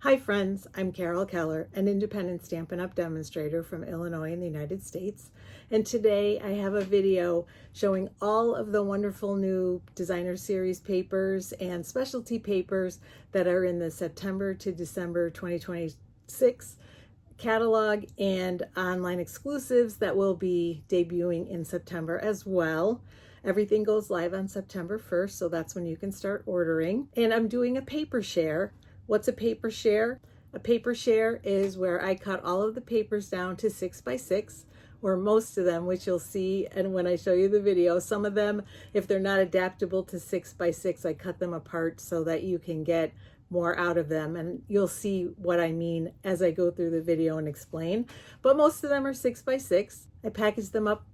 Hi friends, I'm Carol Keller, an independent Stampin' Up! Demonstrator from Illinois in the United States. And today I have a video showing all of the wonderful new designer series papers and specialty papers that are in the September to December 2026 catalog and online exclusives that will be debuting in September as well. Everything goes live on September 1st, so that's when you can start ordering. And I'm doing a paper share. What's a paper share? A paper share is where I cut all of the papers down to 6 by 6, or most of them, which you'll see and when I show you the video. Some of them, if they're not adaptable to 6 by 6, I cut them apart so that you can get more out of them, and you'll see what I mean as I go through the video and explain. But most of them are 6 by 6. I package them up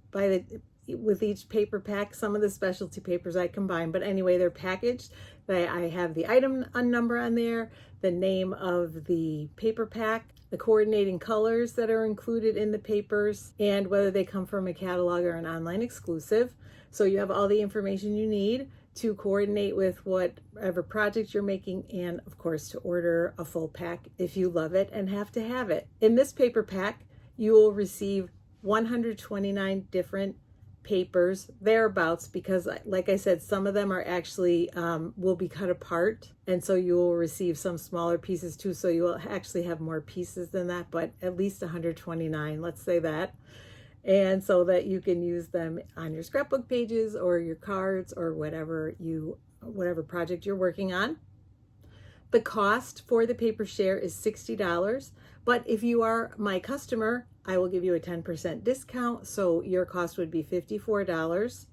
with each paper pack. Some of the specialty papers I combine, but anyway, they're packaged. I have the item number on there, the name of the paper pack, the coordinating colors that are included in the papers, and whether they come from a catalog or an online exclusive. So you have all the information you need to coordinate with whatever project you're making, and of course to order a full pack if you love it and have to have it. In this paper pack, you will receive 129 different papers, thereabouts, because like I said, some of them are actually will be cut apart, and so you will receive some smaller pieces too, so you will actually have more pieces than that, but at least 129, let's say that. And so that you can use them on your scrapbook pages or your cards or whatever project you're working on. The cost for the paper share is $60, but if you are my customer, I will give you a 10% discount, so your cost would be $54.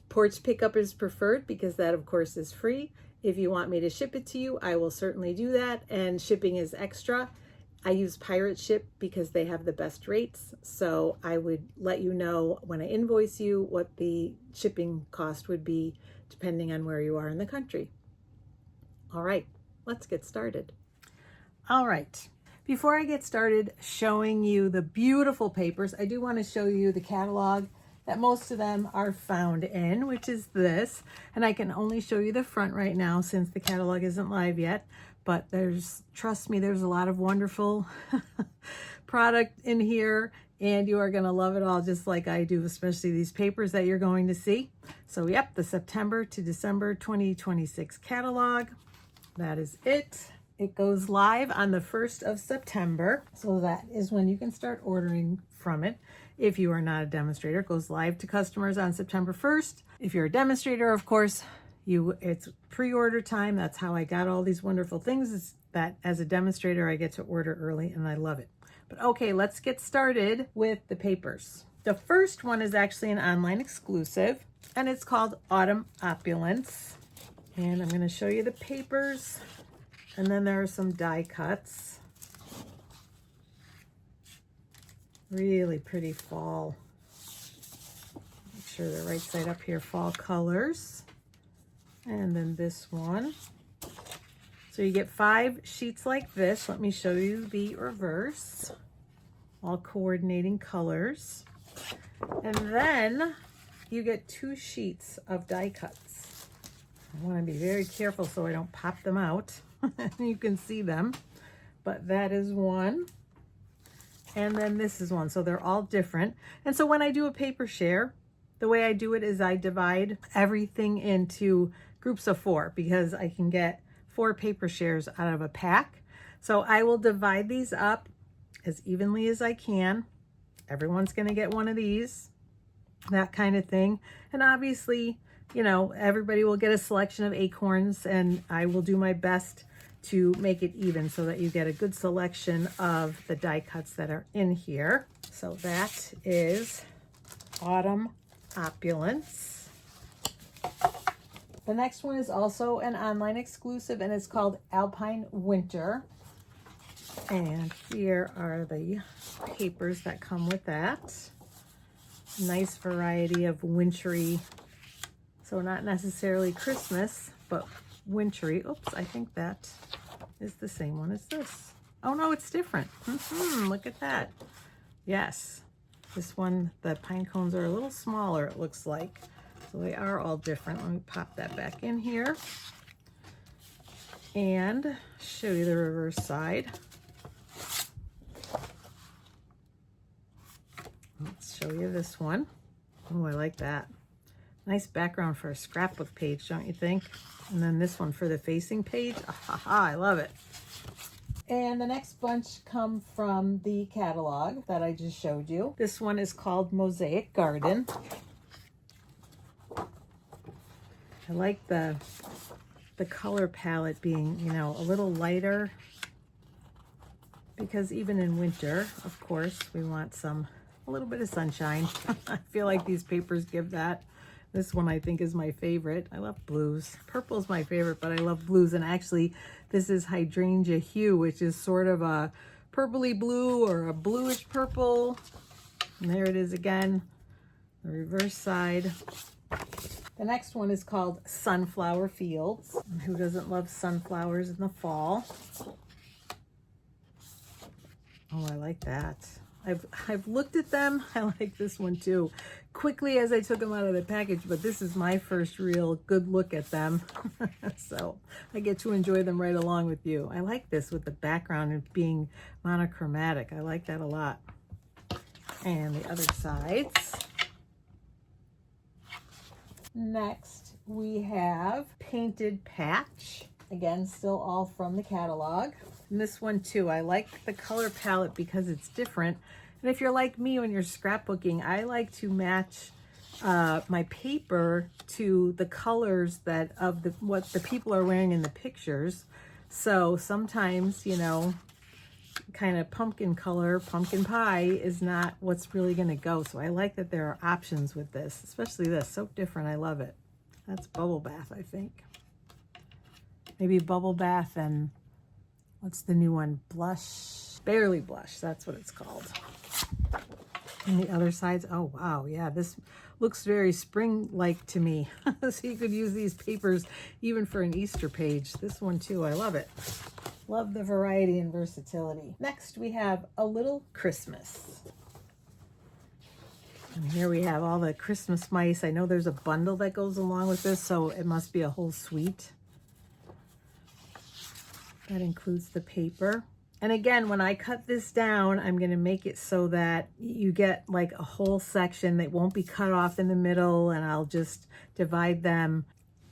Porch pickup is preferred because that of course is free. If you want me to ship it to you, I will certainly do that, and shipping is extra. I use Pirate Ship because they have the best rates, so I would let you know when I invoice you what the shipping cost would be depending on where you are in the country. All right, let's get started. All right, before I get started showing you the beautiful papers, I do want to show you the catalog that most of them are found in, which is this. And I can only show you the front right now since the catalog isn't live yet. But trust me, there's a lot of wonderful product in here, and you are going to love it all just like I do, especially these papers that you're going to see. So yep, the September to December 2026 catalog. That is it. It goes live on the 1st of September. So that is when you can start ordering from it. If you are not a demonstrator, it goes live to customers on September 1st. If you're a demonstrator, of course, it's pre-order time. That's how I got all these wonderful things, is that as a demonstrator, I get to order early and I love it. But okay, let's get started with the papers. The first one is actually an online exclusive, and it's called Autumn Opulence. And I'm going to show you the papers, and then there are some die cuts. Really pretty fall. Make sure the right side up here, fall colors. And then this one. So you get 5 sheets like this. Let me show you the reverse. All coordinating colors. And then you get 2 sheets of die cuts. I want to be very careful so I don't pop them out. You can see them. But that is one. And then this is one. So they're all different. And so when I do a paper share, the way I do it is I divide everything into groups of 4 because I can get 4 paper shares out of a pack. So I will divide these up as evenly as I can. Everyone's going to get one of these, that kind of thing. And obviously, you know, everybody will get a selection of acorns, and I will do my best to make it even so that you get a good selection of the die cuts that are in here. So that is Autumn Opulence. The next one is also an online exclusive, and it's called Alpine Winter. And here are the papers that come with that. Nice variety of wintry, so not necessarily Christmas, but wintry. Oops, I think that is the same one as this. Oh no, it's different. Look at that. Yes, this one, the pine cones are a little smaller, it looks like. So they are all different. Let me pop that back in here. And show you the reverse side. Let's show you this one. Oh, I like that. Nice background for a scrapbook page, don't you think? And then this one for the facing page. I love it. And the next bunch come from the catalog that I just showed you. This one is called Mosaic Garden. I like the color palette being, you know, a little lighter, because even in winter, of course, we want a little bit of sunshine. I feel like these papers give that. This one I think is my favorite. I love blues. Purple is my favorite, but I love blues. And actually, this is Hydrangea Hue, which is sort of a purpley blue or a bluish purple. And there it is again, the reverse side. The next one is called Sunflower Fields. And who doesn't love sunflowers in the fall? Oh, I like that. I've looked at them. I like this one too. Quickly as I took them out of the package, but this is my first real good look at them. So I get to enjoy them right along with you. I like this with the background and being monochromatic. I like that a lot. And the other sides. Next, we have Painted Patch. Again, still all from the catalog. And this one too, I like the color palette because it's different. And if you're like me when you're scrapbooking, I like to match my paper to the colors that of what the people are wearing in the pictures. So sometimes, you know, kind of pumpkin color, pumpkin pie is not what's really going to go. So I like that there are options with this, especially this. So different. I love it. That's Bubble Bath, I think. Maybe Bubble Bath and what's the new one? Blush. Barely Blush. That's what it's called. And the other sides. Oh, wow. Yeah, this looks very spring-like to me. So you could use these papers even for an Easter page. This one too. I love it. Love the variety and versatility. Next, we have A Little Christmas. And here we have all the Christmas mice. I know there's a bundle that goes along with this, so it must be a whole suite. That includes the paper. And again, when I cut this down, I'm going to make it so that you get like a whole section that won't be cut off in the middle, and I'll just divide them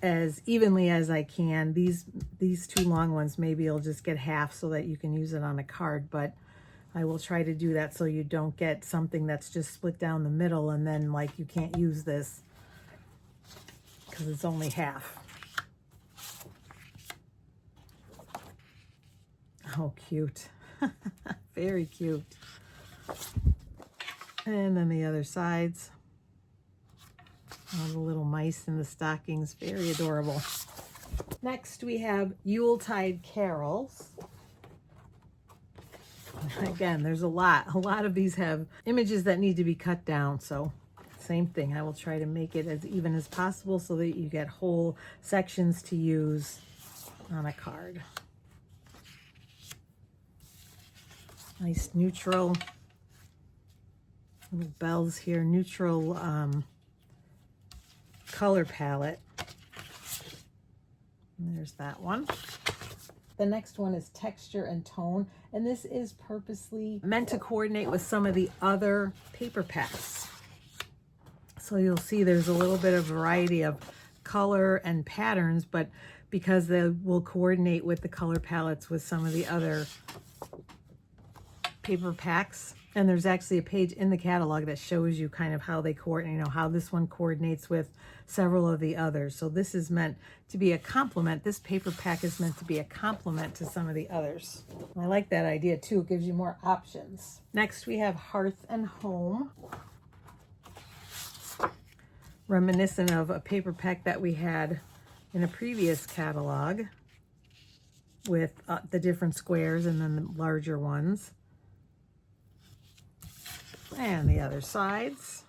as evenly as I can. These two long ones, maybe I'll just get half so that you can use it on a card, but I will try to do that so you don't get something that's just split down the middle and then like you can't use this because it's only half. Oh, cute. Very cute. And then the other sides. All the little mice in the stockings. Very adorable. Next, we have Yuletide Carols. Again, there's a lot. A lot of these have images that need to be cut down. So same thing. I will try to make it as even as possible so that you get whole sections to use on a card. Nice neutral little bells here, neutral color palette. And there's that one. The next one is Texture and Tone, and this is purposely meant to coordinate with some of the other paper packs. So you'll see there's a little bit of variety of color and patterns, but because they will coordinate with the color palettes with some of the other paper packs. And there's actually a page in the catalog that shows you kind of how they coordinate, you know, how this one coordinates with several of the others. So this is meant to be a complement. This paper pack is meant to be a complement to some of the others. I like that idea too. It gives you more options. Next, we have Hearths and Home. Reminiscent of a paper pack that we had in a previous catalog with the different squares and then the larger ones. And the other sides.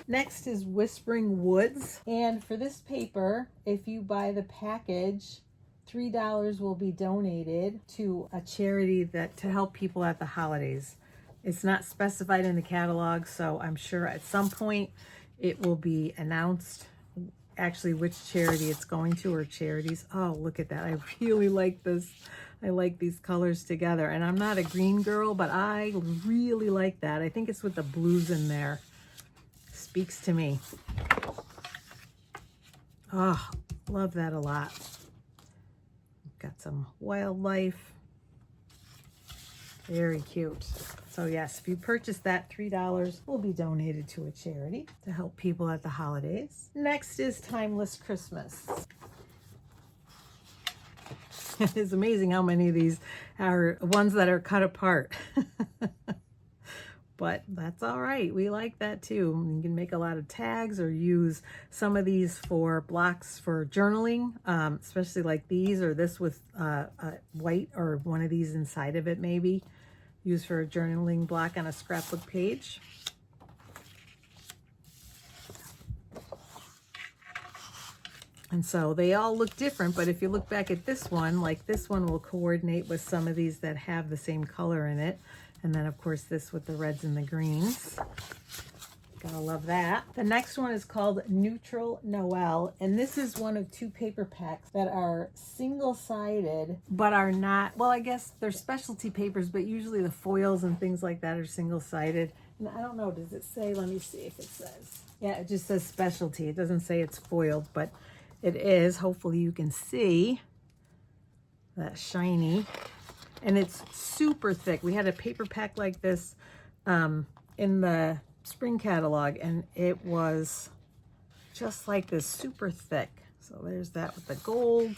Next is Whispering Woods. And for this paper, if you buy the package, $3 will be donated to a charity to help people at the holidays. It's not specified in the catalog, so I'm sure at some point it will be announced actually which charity it's going to or charities. Oh, look at that. I really like this. I like these colors together. And I'm not a green girl, but I really like that. I think it's with the blues in there. Speaks to me. Oh, love that a lot. Got some wildlife. Very cute. So yes, if you purchase that, $3 will be donated to a charity to help people at the holidays. Next is Timeless Christmas. It's amazing how many of these are ones that are cut apart. But that's all right. We like that too. You can make a lot of tags or use some of these for blocks for journaling, especially like these or this with white or one of these inside of it maybe. Use for a journaling block on a scrapbook page. And so they all look different, but if you look back at this one, like this one will coordinate with some of these that have the same color in it. And then of course this with the reds and the greens. Gotta love that. The next one is called Neutral Noel, and this is one of 2 paper packs that are single-sided, but are not, well, I guess they're specialty papers, but usually the foils and things like that are single-sided. And I don't know, does it say? Let me see if it says. Yeah, it just says specialty. It doesn't say it's foiled, but it is. Hopefully you can see that shiny. And it's super thick. We had a paper pack like this in the spring catalog, and it was just like this, super thick. So there's that with the gold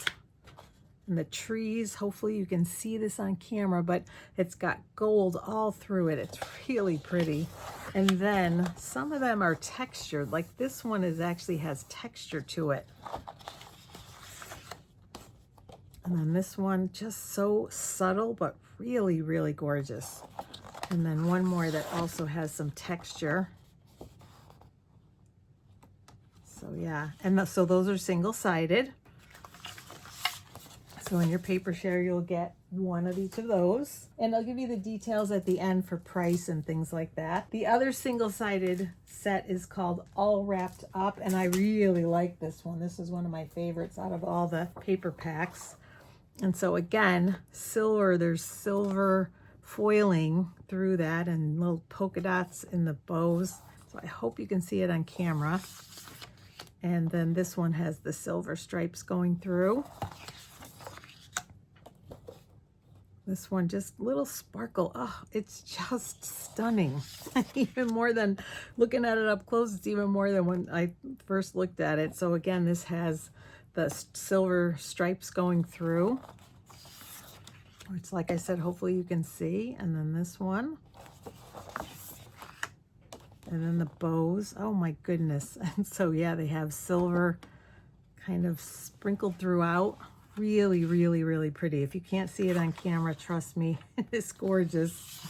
and the trees. Hopefully you can see this on camera, but it's got gold all through it. It's really pretty. And then some of them are textured, like this one is actually has texture to it. And then this one just so subtle, but really, really gorgeous. And then one more that also has some texture. So yeah, and so those are single-sided. So in your paper share, you'll get one of each of those. And I'll give you the details at the end for price and things like that. The other single-sided set is called All Wrapped Up, and I really like this one. This is one of my favorites out of all the paper packs. And so again, silver, there's silver foiling through that and little polka dots in the bows. So I hope you can see it on camera. And then this one has the silver stripes going through. This one just little sparkle. Oh, it's just stunning. Even more than looking at it up close, it's even more than when I first looked at it. So again, this has the silver stripes going through, which, like I said, hopefully you can see. And then this one, and then the bows. Oh my goodness. And so yeah, they have silver kind of sprinkled throughout. Really, really, really pretty. If you can't see it on camera, trust me, it's gorgeous.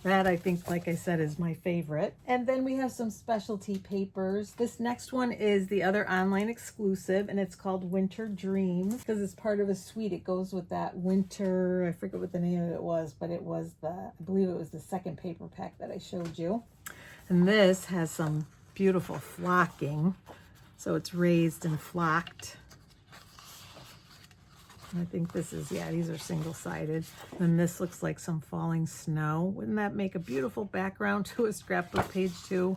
That, I think, like I said, is my favorite. And then we have some specialty papers. This next one is the other online exclusive, and it's called Winter Dreams because it's part of a suite. It goes with that winter, I forget what the name of it was, but it was I believe it was the second paper pack that I showed you. And this has some beautiful flocking. So it's raised and flocked. I think this is, yeah, these are single-sided. And this looks like some falling snow. Wouldn't that make a beautiful background to a scrapbook page too?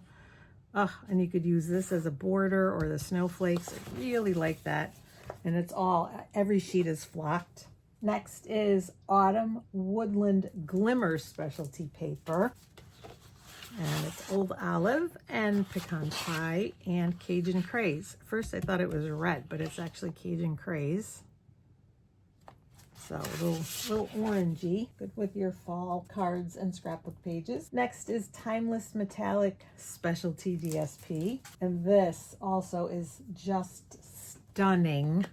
Oh, and you could use this as a border or the snowflakes. I really like that. And it's all, every sheet is flocked. Next is Autumn Woodland Glimmer specialty paper. And it's Old Olive and Pecan Pie and Cajun Craze. First I thought it was red, but it's actually Cajun Craze. So a little orangey, good with your fall cards and scrapbook pages. Next is Timeless Metallic Specialty DSP. And this also is just stunning.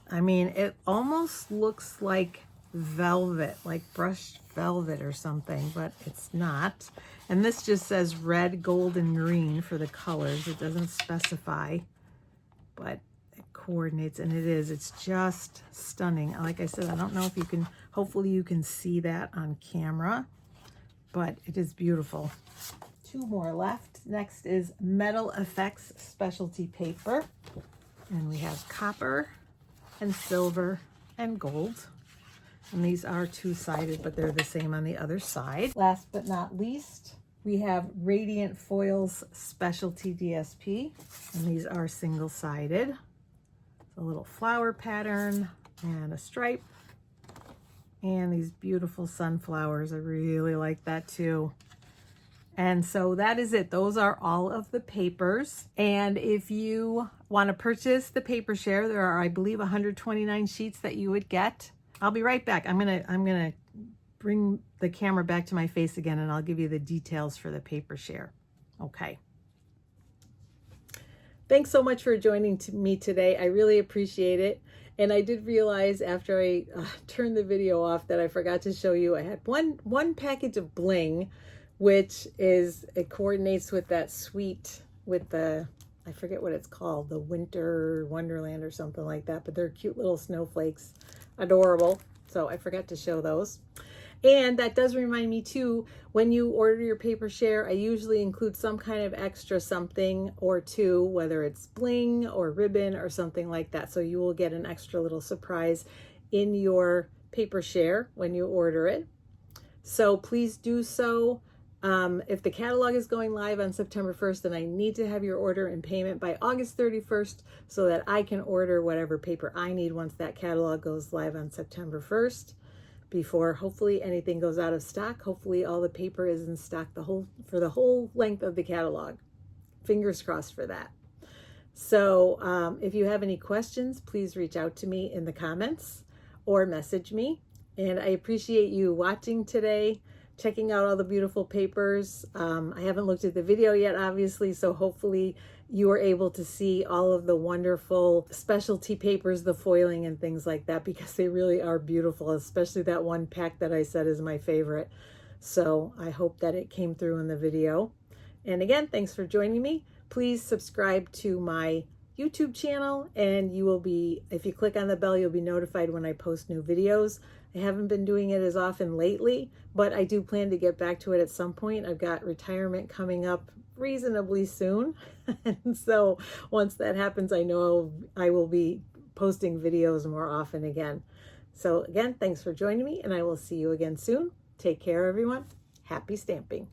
I mean, it almost looks like velvet, like brushed velvet or something, but it's not. And this just says red, gold, and green for the colors. It doesn't specify, but coordinates, and it's just stunning. Like I said, I don't know if you can, hopefully you can see that on camera, but it is beautiful. 2 more left. Next is Metal Effects Specialty Paper. And we have copper and silver and gold. And these are 2-sided, but they're the same on the other side. Last but not least, we have Radiant Foils Specialty DSP. And these are single-sided. A little flower pattern and a stripe. And these beautiful sunflowers. I really like that too. And so that is it. Those are all of the papers. And if you want to purchase the paper share, there are, I believe, 129 sheets that you would get. I'll be right back. I'm gonna bring the camera back to my face again, and I'll give you the details for the paper share. Okay. Thanks so much for joining me today. I really appreciate it. And I did realize after I turned the video off that I forgot to show you. I had one package of bling, which is, it coordinates with that suite with the, I forget what it's called, the Winter Wonderland or something like that, but they're cute little snowflakes, adorable. So I forgot to show those. And that does remind me too, when you order your paper share, I usually include some kind of extra something or two, whether it's bling or ribbon or something like that. So you will get an extra little surprise in your paper share when you order it. So please do so. If the catalog is going live on September 1st, then I need to have your order and payment by August 31st so that I can order whatever paper I need once that catalog goes live on September 1st. Before hopefully anything goes out of stock. Hopefully all the paper is in stock for the whole length of the catalog. Fingers crossed for that. So if you have any questions, please reach out to me in the comments or message me. And I appreciate you watching today, checking out all the beautiful papers. I haven't looked at the video yet, obviously, so hopefully you are able to see all of the wonderful specialty papers, the foiling and things like that, because they really are beautiful, especially that one pack that I said is my favorite. So I hope that it came through in the video. And again, thanks for joining me. Please subscribe to my YouTube channel, and you will be, if you click on the bell, you'll be notified when I post new videos. I haven't been doing it as often lately, but I do plan to get back to it at some point. I've got retirement coming up reasonably soon. And so once that happens, I know I will be posting videos more often again. So again, thanks for joining me, and I will see you again soon. Take care, everyone. Happy stamping.